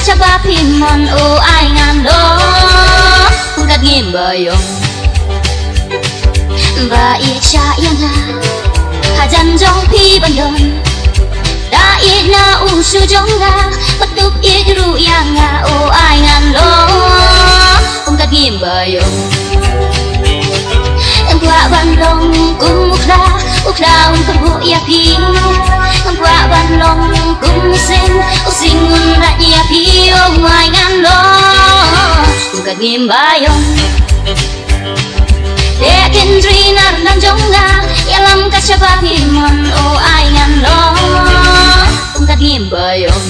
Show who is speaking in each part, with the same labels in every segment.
Speaker 1: coba pimon o ai ngan do kat ngim bayong ba i cha yang hajan jong pi bandon da i na u su jong ga patup i ru yang o ai ngan do kat ngim bayong qua ban long cùng ukra bu ya pi qua ban long cùng sinh ra ya pi o ngoài ngan lo ka ngim bayong de ken dri nar nan jonga ya lam ka chaba himon o ai ngan lo ka ngim bayong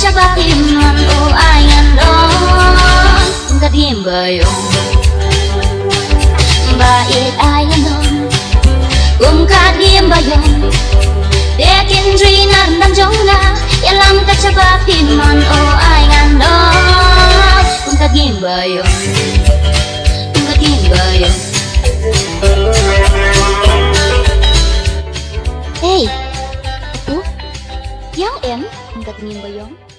Speaker 1: coba himon o ai ngan do kat ngim bayong ba it ai non kat ngim bayong de kin dri nan jonga ya lam ka coba himon o ai ngan do kat ngim bayong kat ngim bayong. Hey, itu yang em kat ngim bayong.